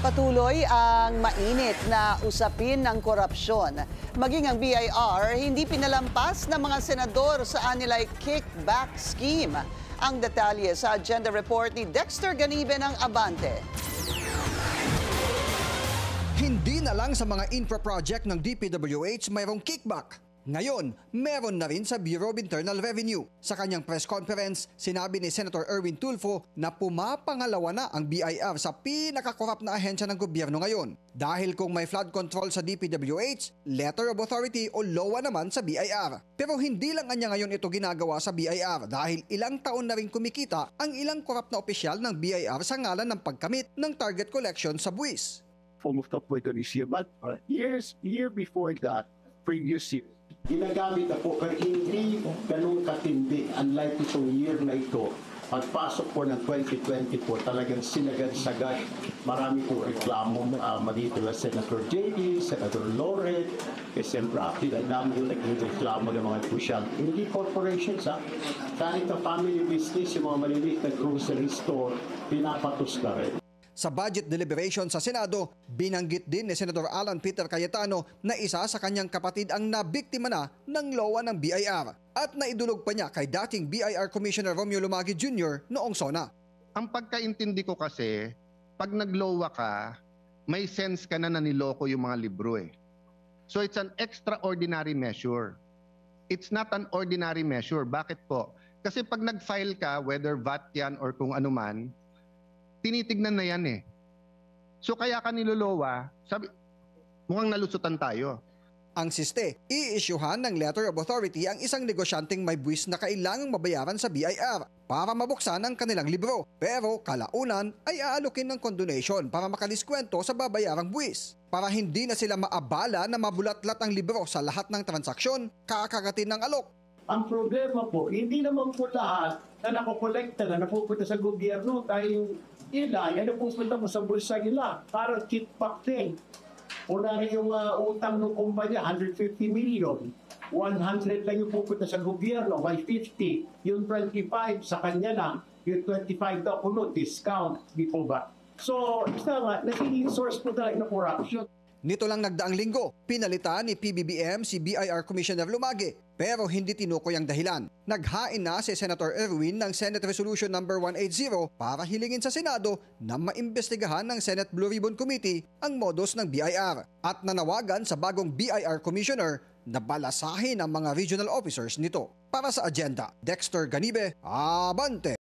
Patuloy ang mainit na usapin ng korupsyon. Maging ang BIR, hindi pinalampas ng mga senador sa anilay kickback scheme. Ang detalye sa agenda report ni Dexter Ganibe ng Abante. Hindi na lang sa mga infra project ng DPWH mayroong kickback. Ngayon, meron na rin sa Bureau of Internal Revenue. Sa kanyang press conference, sinabi ni Senator Erwin Tulfo na pumapangalawa na ang BIR sa pinakakorap na ahensya ng gobyerno ngayon. Dahil kung may flood control sa DPWH, letter of authority o LOA naman sa BIR. Pero hindi lang kanya ngayon ito ginagawa sa BIR dahil ilang taon na rin kumikita ang ilang korap na opisyal ng BIR sa ngalan ng pagkamit ng target collection sa buwis. Almost halfway this year, but year before that, previous year, ginagamit na po, pero hindi ganun katindi. Unlike itong year na ito, pagpasok po ng 2024, talagang sinagad-sagad. Marami po reklamo, dito na Senator JD, Senator Loret, SM Rafi, dahil namin yung nagreklamo ng mga pusyal. Hindi corporations, kahit ang family business, yung mga maliliit na grocery store, pinapatos na rin. Sa budget deliberation sa Senado, binanggit din ni Senator Alan Peter Cayetano na isa sa kanyang kapatid ang nabiktima na ng LOA ng BIR at naidulog pa niya kay dating BIR Commissioner Romeo Lumagi Jr. noong SONA. Ang pagkaintindi ko kasi, pag nag-LOA ka, may sense ka na niloko yung mga libro eh. So it's an extraordinary measure. It's not an ordinary measure. Bakit po? Kasi pag nag-file ka, whether VAT yan or kung ano man, tinitignan na yan eh. So kaya ka nilolowa, sabi, mukhang nalusutan tayo. Ang siste, i-issuehan ng letter of authority ang isang negosyanteng may buwis na kailangang mabayaran sa BIR para mabuksan ang kanilang libro. Pero kalaunan ay aalukin ng condonation para makaliskwento sa babayarang buwis. Para hindi na sila maabala na mabulatlat ang libro sa lahat ng transaksyon, kakagatin ng alok. Ang problema po, hindi naman po lahat na nakokolekta na napupunta sa gobyerno dahil ilan, yan pupunta mo sa bulsa nila para kickback din. Una rin yung utang ng kumpanya, 150 million. 100 lang yung pupunta sa gobyerno, by 50. Yung 25 sa kanya lang, yung 25 daw puno, discount. Di po ba? So, isa nga, nagiging source po talaga ng corruption. Nito lang nagdaang linggo, pinalitan ni PBBM si BIR Commissioner Lumagi pero hindi tinukoy ang dahilan. Naghain na si Senator Erwin ng Senate Resolution No. 180 para hilingin sa Senado na maimbestigahan ng Senate Blue Ribbon Committee ang modus ng BIR at nanawagan sa bagong BIR Commissioner na balasahin ang mga regional officers nito. Para sa agenda, Dexter Ganibe, Abante!